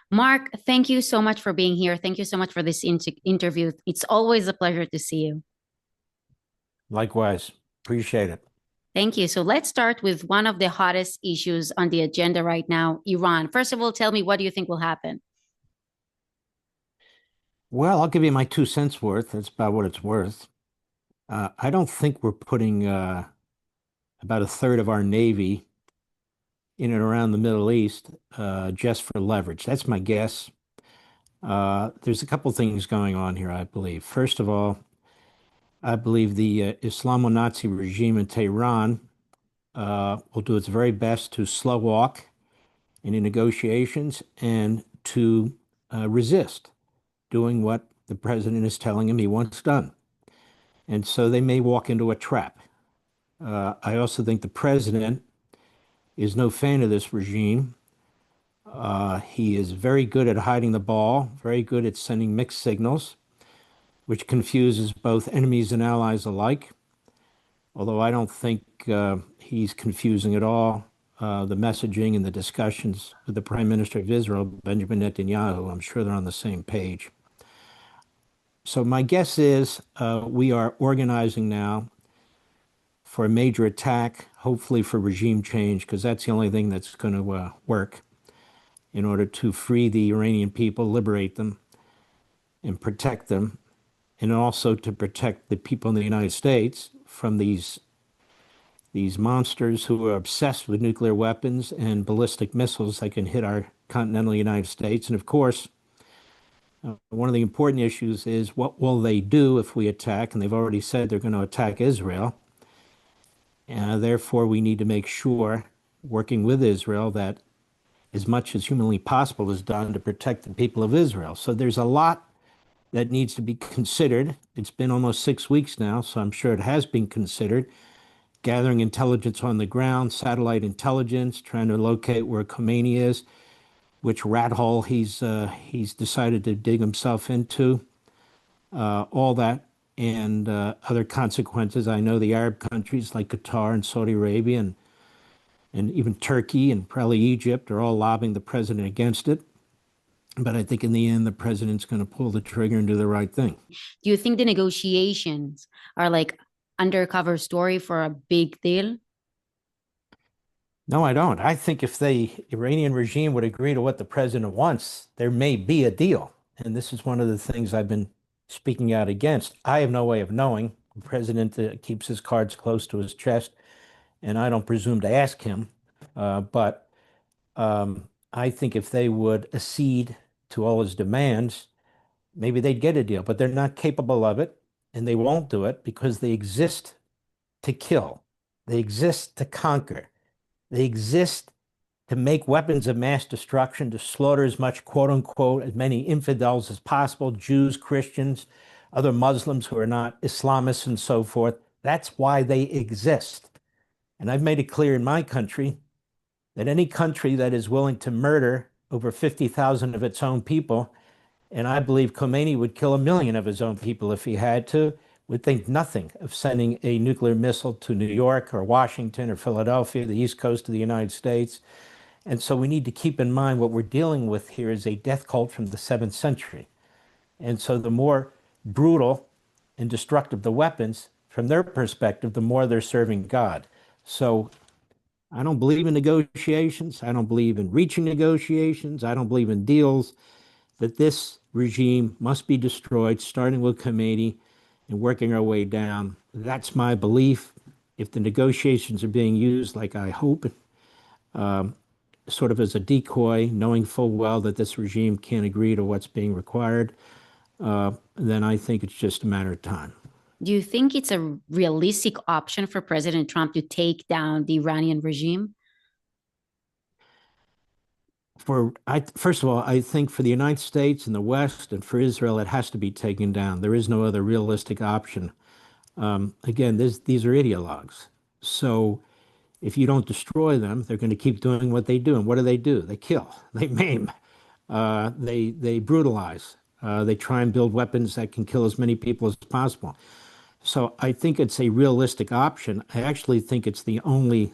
Mark, thank you so much for being here. Thank you so much for this interview. It's always a pleasure to see you. Likewise. Appreciate it. Thank you. So let's start with one of the hottest issues on the agenda right now, Iran. First of all, tell me, what do you think will happen? Well, I'll give you my 2 cents worth. That's about what it's worth. I don't think we're putting about a third of our Navy in and around the Middle East just for leverage. That's my guess. There's a couple things going on here, I believe. First of all, I believe the Islamo-Nazi regime in Tehran will do its very best to slow walk any negotiations and to resist doing what the president is telling him he wants done. And so they may walk into a trap. I also think the president is no fan of this regime. He is very good at hiding the ball, very good at sending mixed signals, which confuses both enemies and allies alike. Although I don't think he's confusing at all the messaging and the discussions with the Prime Minister of Israel, Benjamin Netanyahu. I'm sure they're on the same page. So my guess is we are organizing now for a major attack, hopefully for regime change, because that's the only thing that's going to work in order to free the Iranian people, liberate them, and protect them, and also to protect the people in the United States from these monsters who are obsessed with nuclear weapons and ballistic missiles that can hit our continental United States. And of course, one of the important issues is what will they do if we attack? And they've already said they're going to attack Israel. Therefore, we need to make sure, working with Israel, that as much as humanly possible is done to protect the people of Israel. So there's a lot that needs to be considered. It's been almost 6 weeks now, so I'm sure it has been considered. Gathering intelligence on the ground, satellite intelligence, trying to locate where Khomeini is, which rat hole he's decided to dig himself into, all that and other consequences. I know the Arab countries like Qatar and Saudi Arabia and even Turkey and probably Egypt are all lobbying the president against it. But I think in the end, the president's going to pull the trigger and do the right thing. Do you think the negotiations are like undercover story for a big deal? No, I don't. I think if the Iranian regime would agree to what the president wants, there may be a deal. And this is one of the things I've been speaking out against. I have no way of knowing. The president keeps his cards close to his chest, and I don't presume to ask him. But I think if they would accede to all his demands, maybe they'd get a deal. But they're not capable of it, and they won't do it because they exist to kill. They exist to conquer. They exist to make weapons of mass destruction, to slaughter as much, quote unquote, as many infidels as possible, Jews, Christians, other Muslims who are not Islamists and so forth. That's why they exist. And I've made it clear in my country that any country that is willing to murder over 50,000 of its own people, and I believe Khomeini would kill 1 million of his own people if he had to, would think nothing of sending a nuclear missile to New York or Washington or Philadelphia, the East Coast of the United States. And so we need to keep in mind what we're dealing with here is a death cult from the 7th century. And so the more brutal and destructive the weapons, from their perspective, the more they're serving God. So I don't believe in negotiations. I don't believe in reaching negotiations. I don't believe in deals. That this regime must be destroyed, starting with Khomeini and working our way down. That's my belief. If the negotiations are being used, like I hope, sort of as a decoy, knowing full well that this regime can't agree to what's being required, then I think it's just a matter of time. Do you think it's a realistic option for President Trump to take down the Iranian regime? First of all, I think for the United States and the West and for Israel, it has to be taken down. There is no other realistic option. Again, these are ideologues. So if you don't destroy them, they're going to keep doing what they do. And what do? They kill, they maim, they brutalize. They try and build weapons that can kill as many people as possible. So I think it's a realistic option. I actually think it's the only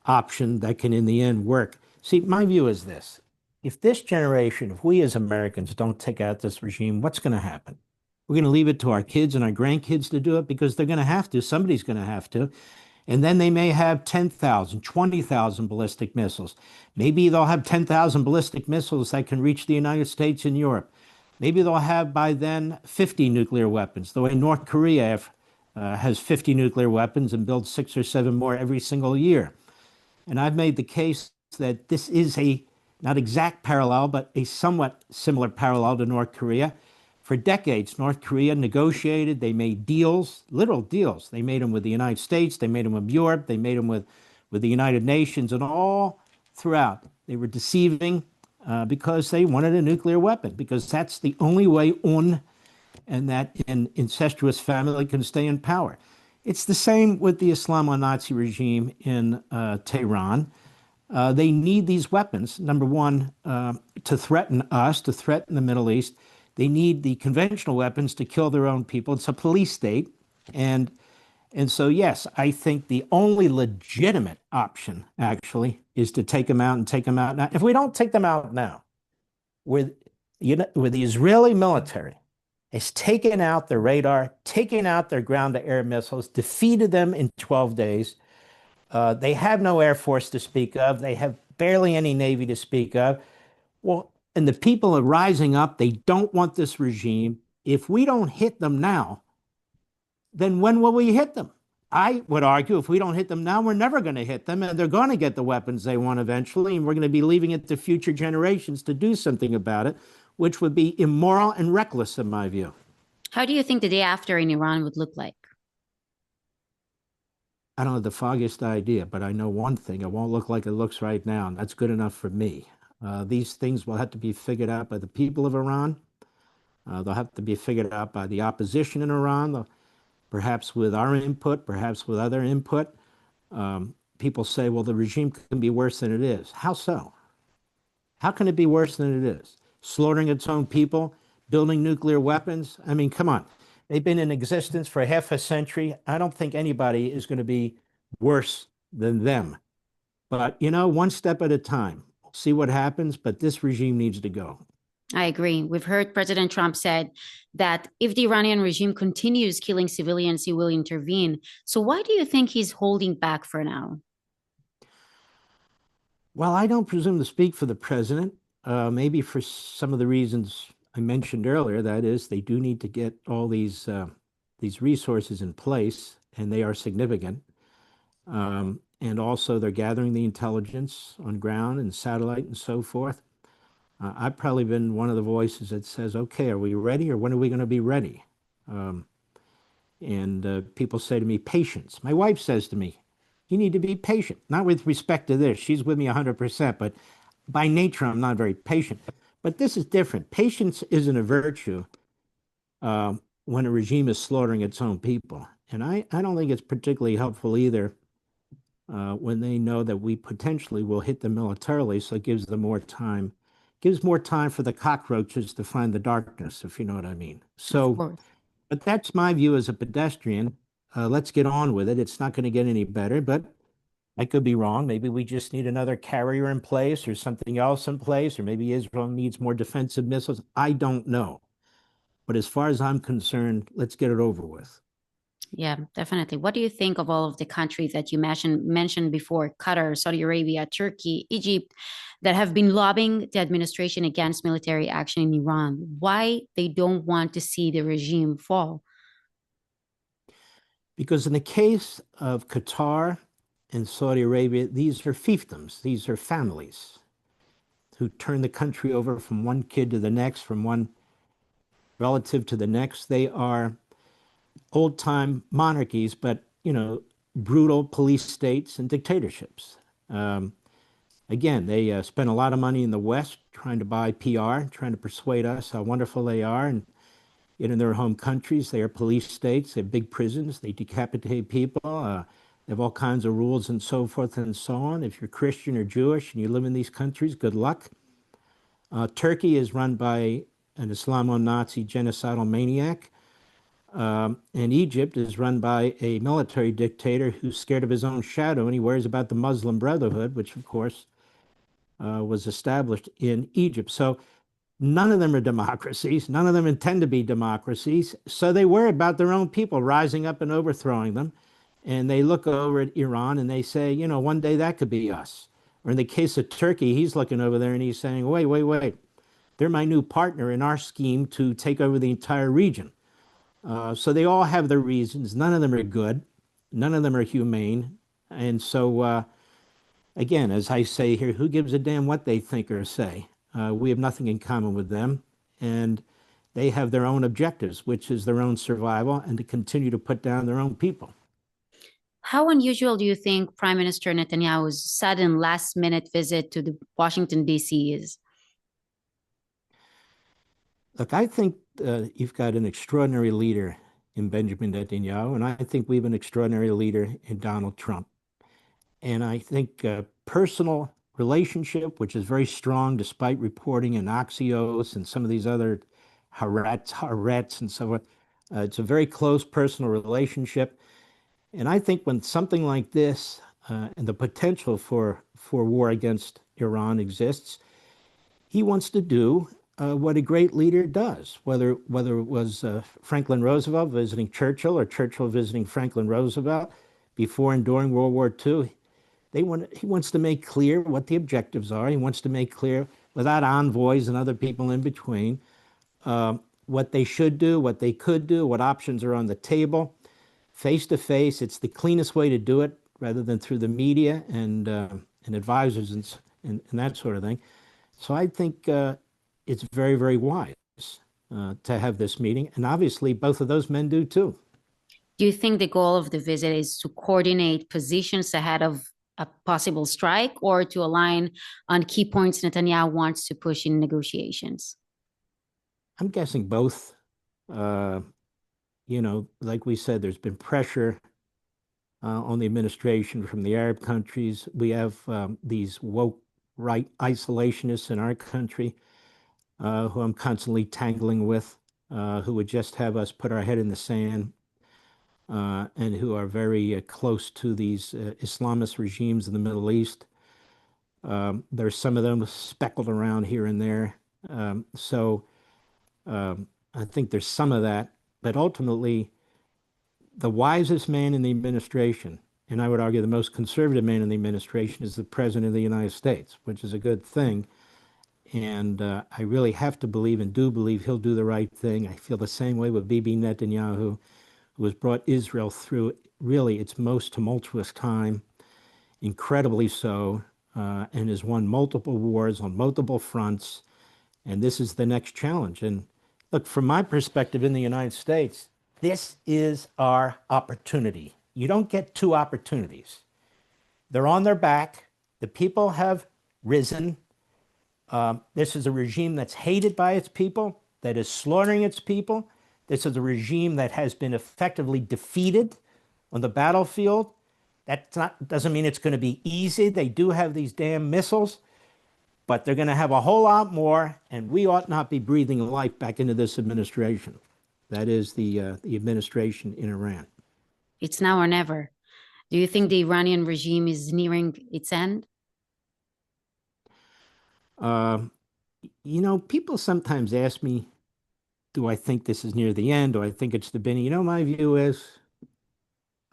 option that can, in the end, work. See, my view is this. if this generation, if we as Americans don't take out this regime, what's going to happen? We're going to leave it to our kids and our grandkids to do it because they're going to have to. Somebody's going to have to. And then they may have 10,000, 20,000 ballistic missiles. Maybe they'll have 10,000 ballistic missiles that can reach the United States and Europe. Maybe they'll have by then 50 nuclear weapons, the way North Korea has 50 nuclear weapons and builds 6 or 7 more every single year. And I've made the case that this is a not exact parallel, but a somewhat similar parallel to North Korea. For decades, North Korea negotiated, they made deals, literal deals. They made them with the United States, they made them with Europe, they made them with the United Nations, and all throughout. They were deceiving because they wanted a nuclear weapon, because that's the only way on and that an incestuous family can stay in power. It's the same with the Islamo-Nazi regime in Tehran. They need these weapons, number one, to threaten us, to threaten the Middle East. They need the conventional weapons to kill their own people. It's a police state. And and so, yes, I think the only legitimate option actually is to take them out and take them out now. If we don't take them out now, with with the Israeli military has taken out their radar, taken out their ground-to-air missiles, defeated them in 12 days. They have no air force to speak of. They have barely any navy to speak of. Well, and the people are rising up. They don't want this regime. If we don't hit them now, then when will we hit them? I would argue if we don't hit them now, we're never going to hit them, and they're going to get the weapons they want eventually, and we're going to be leaving it to future generations to do something about it, which would be immoral and reckless in my view. How do you think the day after in Iran would look like? I don't have the foggiest idea, but I know one thing: it won't look like it looks right now, and that's good enough for me. These things will have to be figured out by the people of Iran. They'll have to be figured out by the opposition in Iran, perhaps with our input, perhaps with other input. People say, well, the regime can be worse than it is. How so? How can it be worse than it is? Slaughtering its own people, building nuclear weapons? I mean, come on. They've been in existence for half a century. I don't think anybody is going to be worse than them. But, one step at a time. We'll see what happens, but this regime needs to go. I agree. We've heard President Trump said that if the Iranian regime continues killing civilians, he will intervene. So why do you think he's holding back for now? Well, I don't presume to speak for the president. Maybe for some of the reasons I mentioned earlier. That is, they do need to get all these resources in place, and they are significant. And also, they're gathering the intelligence on ground and satellite and so forth. I've probably been one of the voices that says, okay, are we ready, or when are we going to be ready? And people say to me, patience. My wife says to me, you need to be patient, not with respect to this. She's with me 100%, but by nature, I'm not very patient. But this is different. Patience isn't a virtue when a regime is slaughtering its own people. And I don't think it's particularly helpful either when they know that we potentially will hit them militarily, so it gives them more time. Gives more time for the cockroaches to find the darkness, if you know what I mean. So, but that's my view as a pedestrian. Let's get on with it. It's not going to get any better, but I could be wrong. Maybe we just need another carrier in place or something else in place, or maybe Israel needs more defensive missiles. I don't know. But as far as I'm concerned, let's get it over with. Yeah, definitely. What do you think of all of the countries that you mentioned before, Qatar, Saudi Arabia, Turkey, Egypt, that have been lobbying the administration against military action in Iran? Why they don't want to see the regime fall? Because in the case of Qatar and Saudi Arabia, these are fiefdoms, these are families who turn the country over from one kid to the next, from one relative to the next. They are old-time monarchies, but, brutal police states and dictatorships. Again, they spend a lot of money in the West trying to buy PR, trying to persuade us how wonderful they are. And yet in their home countries, they are police states. They have big prisons. They decapitate people. They have all kinds of rules and so forth and so on. If you're Christian or Jewish and you live in these countries, good luck. Turkey is run by an Islamo-Nazi genocidal maniac. And Egypt is run by a military dictator who's scared of his own shadow, and he worries about the Muslim Brotherhood, which, of course, was established in Egypt. So none of them are democracies. None of them intend to be democracies. So they worry about their own people rising up and overthrowing them. And they look over at Iran and they say, you know, one day that could be us. Or in the case of Turkey, he's looking over there and he's saying, wait, wait, wait. They're my new partner in our scheme to take over the entire region. So they all have their reasons. None of them are good. None of them are humane. And so, again, as I say here, who gives a damn what they think or say? We have nothing in common with them. And they have their own objectives, which is their own survival and to continue to put down their own people. How unusual do you think Prime Minister Netanyahu's sudden last minute visit to the Washington, D.C. is? Look, I think you've got an extraordinary leader in Benjamin Netanyahu, and I think we have an extraordinary leader in Donald Trump. And I think personal relationship, which is very strong despite reporting in Axios and some of these other Haaretz and so on. It's a very close personal relationship. And I think when something like this and the potential for war against Iran exists, he wants to do what a great leader does, whether it was Franklin Roosevelt visiting Churchill or Churchill visiting Franklin Roosevelt before and during World War II. He wants to make clear what the objectives are. He wants to make clear, without envoys and other people in between, what they should do, what they could do, what options are on the table. Face to face, it's the cleanest way to do it, rather than through the media and advisors and that sort of thing. So I think it's very, very wise to have this meeting. And obviously, both of those men do too. Do you think the goal of the visit is to coordinate positions ahead of a possible strike or to align on key points Netanyahu wants to push in negotiations? I'm guessing both. Uh, you know, like we said, there's been pressure on the administration from the Arab countries. We have these woke right isolationists in our country who I'm constantly tangling with, who would just have us put our head in the sand, and who are very close to these Islamist regimes in the Middle East. There's some of them speckled around here and there. I think there's some of that, but ultimately, the wisest man in the administration, and I would argue the most conservative man in the administration, is the President of the United States, which is a good thing. And I really have to believe and do believe he'll do the right thing. I feel the same way with Bibi Netanyahu, who has brought Israel through really its most tumultuous time, incredibly so, and has won multiple wars on multiple fronts. And this is the next challenge. And look, from my perspective in the United States, this is our opportunity. You don't get two opportunities. They're on their back. The people have risen. This is a regime that's hated by its people, that is slaughtering its people. This is a regime that has been effectively defeated on the battlefield. Doesn't mean it's going to be easy. They do have these damn missiles, but they're going to have a whole lot more, and we ought not be breathing life back into this administration. That is the administration in Iran. It's now or never. Do you think the Iranian regime is nearing its end? Uh, you know, people sometimes ask me, do I think this is near the end? Do I think it's the beginning? You know, my view is,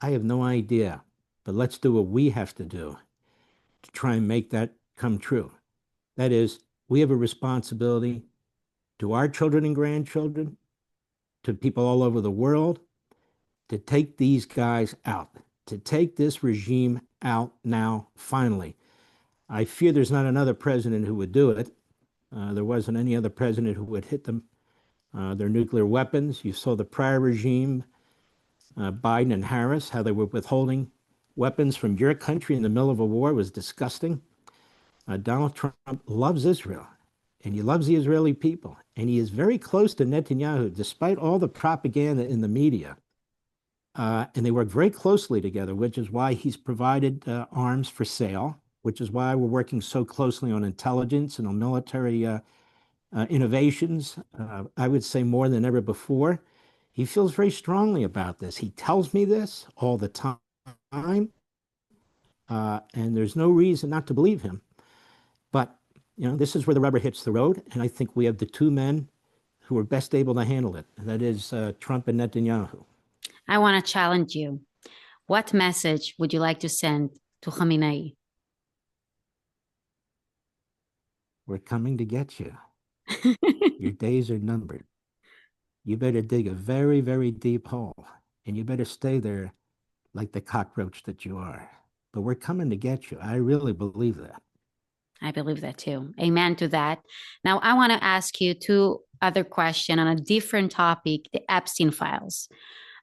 I have no idea, but let's do what we have to do to try and make that come true. That is, we have a responsibility to our children and grandchildren, to people all over the world, to take these guys out, to take this regime out now, finally. I fear there's not another president who would do it. There wasn't any other president who would hit them, their nuclear weapons. You saw the prior regime, Biden and Harris, how they were withholding weapons from your country in the middle of a war. It was disgusting. Donald Trump loves Israel, and he loves the Israeli people, and he is very close to Netanyahu, despite all the propaganda in the media. And they work very closely together, which is why he's provided arms for sale, which is why we're working so closely on intelligence and on military innovations. I would say more than ever before. He feels very strongly about this. He tells me this all the time, and there's no reason not to believe him. But This is where the rubber hits the road, and I think we have the two men who are best able to handle it. And that is Trump and Netanyahu. I want to challenge you. What message would you like to send to Khamenei? We're coming to get you. Your days are numbered. You better dig a very, very deep hole, and you better stay there like the cockroach that you are. But we're coming to get you. I really believe that. I believe that too. Amen to that. Now, I want to ask you two other questions on a different topic, the Epstein files.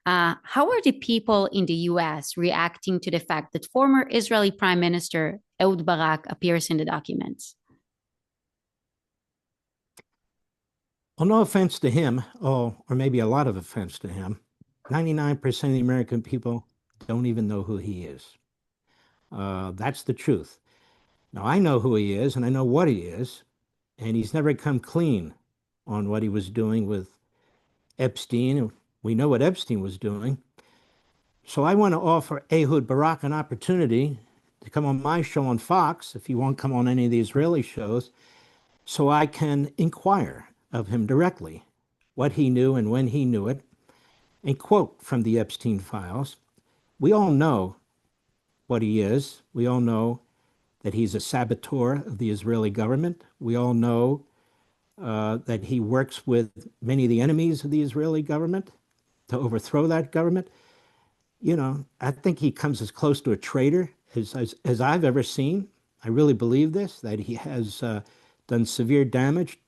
How are the people in the US reacting to the fact that former Israeli Prime Minister Ehud Barak appears in the documents? Well, no offense to him, or maybe a lot of offense to him. 99% of the American people don't even know who he is. That's the truth. Now, I know who he is and I know what he is, and he's never come clean on what he was doing with Epstein. We know what Epstein was doing. So I want to offer Ehud Barak an opportunity to come on my show on Fox, if he won't come on any of the Israeli shows, so I can inquire of him directly what he knew and when he knew it, and quote from the Epstein files. We all know what he is. We all know that he's a saboteur of the Israeli government. We all know that he works with many of the enemies of the Israeli government to overthrow that government. I think he comes as close to a traitor as I've ever seen. I really believe this, that he has done severe damage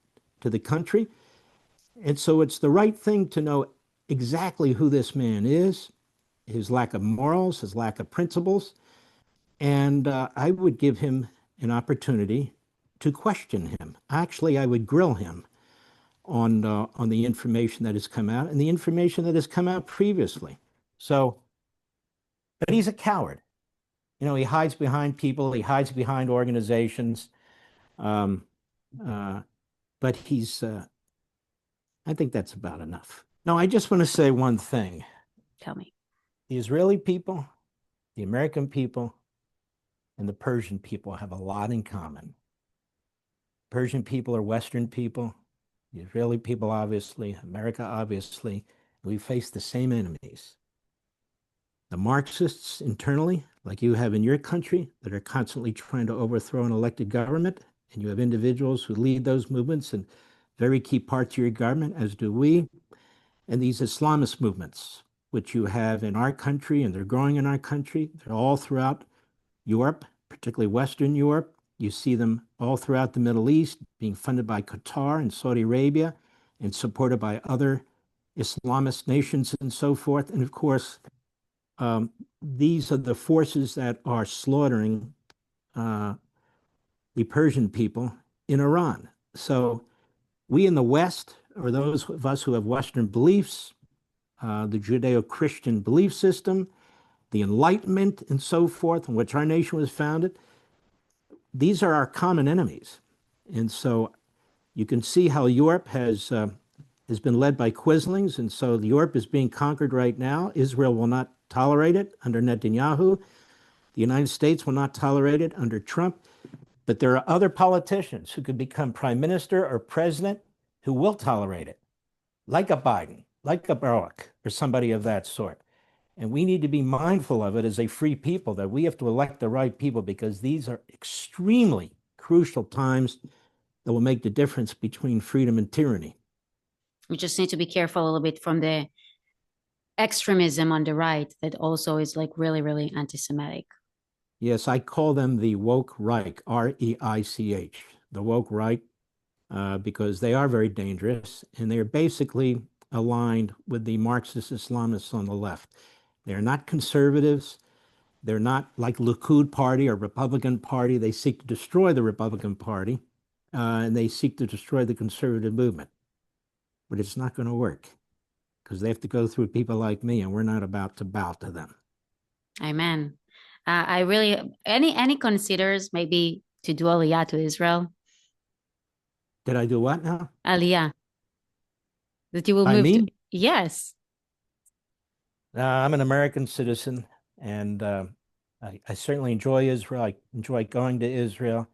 to the country. And so it's the right thing to know exactly who this man is, his lack of morals, his lack of principles. And I would give him an opportunity to question him. Actually, I would grill him on the information that has come out and the information that has come out previously. So, but he's a coward. He hides behind people, he hides behind organizations. Um, uh, but I think that's about enough. No, I just want to say one thing. Tell me. The Israeli people, the American people, and the Persian people have a lot in common. Persian people are Western people. The Israeli people, obviously, America, obviously. We face the same enemies. The Marxists internally, like you have in your country, that are constantly trying to overthrow an elected government, and you have individuals who lead those movements and very key parts of your government, as do we, and these Islamist movements, which you have in our country, and they're growing in our country. They're all throughout Europe, particularly Western Europe. You see them all throughout the Middle East, being funded by Qatar and Saudi Arabia and supported by other Islamist nations and so forth. And of course, these are the forces that are slaughtering the Persian people in Iran. So we in the West, or those of us who have Western beliefs, the Judeo-Christian belief system, the Enlightenment and so forth, on which our nation was founded, these are our common enemies. And so you can see how Europe has been led by Quislings, and so Europe is being conquered right now. Israel will not tolerate it under Netanyahu. The United States will not tolerate it under Trump. But there are other politicians who could become prime minister or president who will tolerate it, like a Biden, like a Barack, or somebody of that sort. And we need to be mindful of it as a free people, that we have to elect the right people, because these are extremely crucial times that will make the difference between freedom and tyranny. We just need to be careful a little bit from the extremism on the right that also is like really, really anti-Semitic. Yes, I call them the woke Reich, R-E-I-C-H, the woke Reich, because they are very dangerous, and they are basically aligned with the Marxist Islamists on the left. They're not conservatives. They're not like Likud Party or Republican Party. They seek to destroy the Republican Party, and they seek to destroy the conservative movement. But it's not going to work, because they have to go through people like me, and we're not about to bow to them. Amen. I really any considers maybe to do Aliyah to Israel? Did I do what now? Aliyah. That you will I move to. mean, Yes. I'm an American citizen, and I certainly enjoy Israel. I enjoy going to Israel.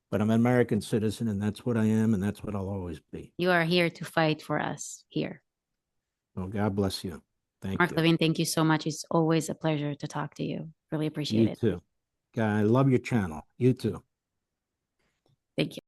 but I'm an American citizen, and that's what I am, and that's what I'll always be. You are here to fight for us here. Well, God bless you. Thank Mark you. Levin, thank you so much. It's always a pleasure to talk to you. Really appreciate You it. too. I love your channel. You too. Thank you.